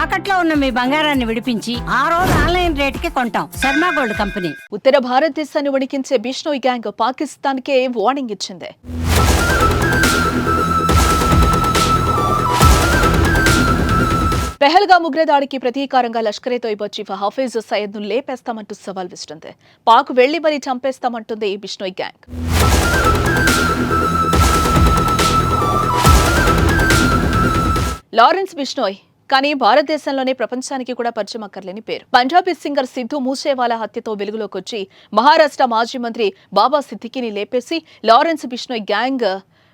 తాకట్లో ఉన్న మీ బంగారాన్ని విడిపించి ఆ రోజు ఆన్లైన్ రేటుకి కొంటాం. Sharma gold company. ఉత్తర భారతదేశాన్ని వణికించే బిష్నోయ్ గ్యాంగ్ పాకిస్తాన్కే వార్నింగ్ ఇచ్చింది. పెహల్గాం ఉగ్రదాడికి ప్రతీకారంగా లష్కరే తోయిబా చీఫ్ హఫీజ్ సయద్ ను లేపేస్తామంటూ సవాల్ విసిరింది. పాక్ వెళ్లి మరీ చంపేస్తామంటుంది బిష్నోయ్ గ్యాంగ్. లారెన్స్ బిష్నోయ్ కానీ భారతదేశంలోనే ప్రపంచానికి కూడా పరిచయం అక్కర్లేని పేరు. పంజాబీ సింగర్ సిద్ధు మూసేవాలా హత్యతో వెలుగులోకి వచ్చి మహారాష్ట్ర మాజీ మంత్రి బాబా సిద్దికీని లేపేసి లారెన్స్ బిష్నోయ్ గ్యాంగ్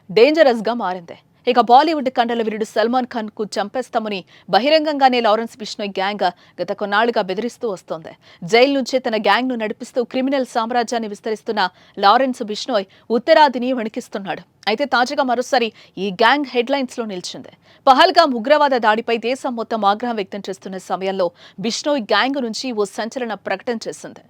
డేంజరస్ గా మారింది. ఇక బాలీవుడ్ కండల వీరుడు సల్మాన్ ఖాన్ కు చంపేస్తామని బహిరంగంగానే లారెన్స్ బిష్నోయ్ గ్యాంగ్ గత కొన్నాళ్లుగా బెదిరిస్తూ వస్తోంది. జైలు నుంచే తన గ్యాంగ్ ను నడిపిస్తూ క్రిమినల్ సామ్రాజ్యాన్ని విస్తరిస్తున్న లారెన్స్ బిష్నోయ్ ఉత్తరాదిని వణికిస్తున్నాడు. అయితే తాజాగా మరోసారి ఈ గ్యాంగ్ హెడ్లైన్స్ లో నిలిచింది. పహల్గాం ఉగ్రవాద దాడిపై దేశం మొత్తం ఆగ్రహం వ్యక్తం చేస్తున్న సమయంలో బిష్నోయ్ గ్యాంగ్ నుంచి ఓ సంచలన ప్రకటన చేసింది.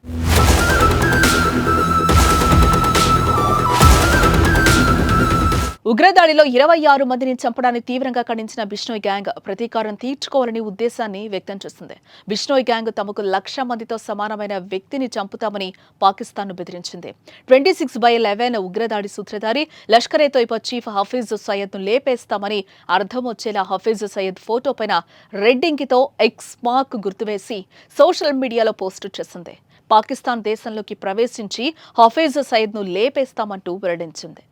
ఉగ్రదాడిలో 26 మందిని చంపడాన్ని తీవ్రంగా ఖండించిన బిష్నోయ్ గ్యాంగ్ ప్రతీకారం తీర్చుకోవాలని ఉద్దేశాన్ని వ్యక్తం చేసింది. బిష్నోయ్ గ్యాంగ్ తమకు 1,00,000 మందితో సమానమైన వ్యక్తిని చంపుతామని పాకిస్తాన్ను బెదిరించింది. 26/11 ఉగ్రదాడి సూత్రధారి లష్కరే తోయిబా చీఫ్ హఫీజ్ సయద్ ను లేపేస్తామని అర్థం వచ్చేలా హఫీజ్ సయద్ ఫోటో పైన రెడ్ ఇంకితో ఎక్స్ మార్క్ గుర్తువేసి సోషల్ మీడియాలో పోస్టు చేసింది. పాకిస్తాన్ దేశంలోకి ప్రవేశించి హఫీజ్ సయద్ ను లేపేస్తామంటూ వెల్లడించింది.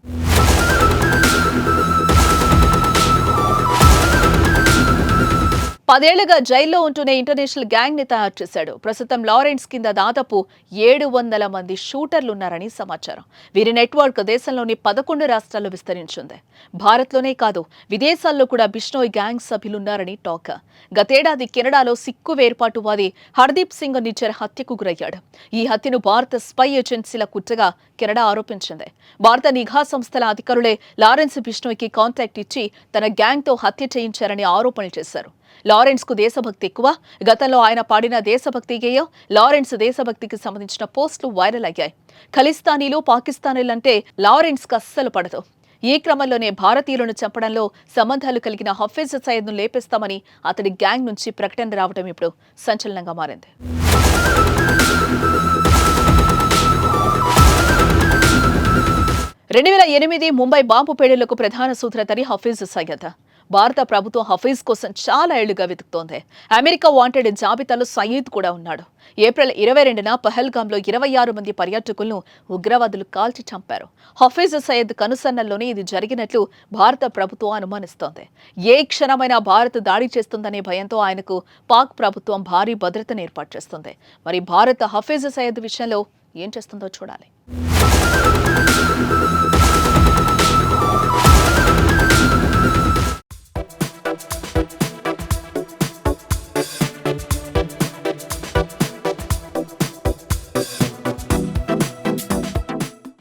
పదేళ్లుగా జైల్లో ఉంటూనే ఇంటర్నేషనల్ గ్యాంగ్ ని తయారు చేశాడు. ప్రస్తుతం లారెన్స్ కింద దాదాపు 700 మంది షూటర్లున్నారని సమాచారం. వీరి నెట్వర్క్ దేశంలోని 11 రాష్ట్రాల్లో విస్తరించింది. భారత్లోనే కాదు విదేశాల్లో కూడా బిష్నోయ్ గ్యాంగ్ సభ్యులున్నారని టాక్. గతేడాది కెనడాలో సిక్కు వేర్పాటువాది హర్దీప్ సింగ్ నిజ్జర్ హత్యకు గురయ్యాడు. ఈ హత్యను భారత స్పై ఏజెన్సీల కుట్రగా కెనడా ఆరోపించింది. భారత నిఘా సంస్థల అధికారులే లారెన్స్ బిష్నోయ్ కి కాంటాక్ట్ ఇచ్చి తన గ్యాంగ్ తో హత్య చేయించారని ఆరోపణలు చేశారు. లారెన్స్ కు దేశభక్తి ఎక్కువ. గతంలో ఆయన పాడిన దేశభక్తి గేయం లారెన్స్ దేశభక్తికి సంబంధించిన పోస్టులు వైరల్ అయ్యాయి. ఖలిస్తానీలు పాకిస్తానీలంటే లారెన్స్ కు అస్సలు పడదు. ఈ క్రమంలోనే భారతీయులను చంపడంలో సంబంధాలు కలిగిన హఫీజ్ సయద్ ను లేపేస్తామని అతడి గ్యాంగ్ నుంచి ప్రకటన రావడం ఇప్పుడు సంచలనంగా మారింది. 2008 ముంబై బాంబు పేలుళ్లకు ప్రధాన సూత్రధారి హఫీజ్ సయద్. భారత ప్రభుత్వం హఫీజ్ కోసం చాలా ఏళ్లుగా వెతుకుతోంది. అమెరికా వాంటెడ్ జాబితాలో సయీద్ కూడా ఉన్నాడు. ఏప్రిల్ 22న పహల్గాంలో 26 మంది పర్యాటకులను ఉగ్రవాదులు కాల్చి చంపారు. హఫీజ్ సయద్ కనుసన్నల్లోనే ఇది జరిగినట్లు భారత ప్రభుత్వం అనుమానిస్తోంది. ఏ క్షణమైనా భారత్ దాడి చేస్తుందనే భయంతో ఆయనకు పాక్ ప్రభుత్వం భారీ భద్రతను ఏర్పాటు చేస్తుంది. మరి భారత్ హఫీజ్ సయద్ విషయంలో ఏం చేస్తుందో చూడాలి.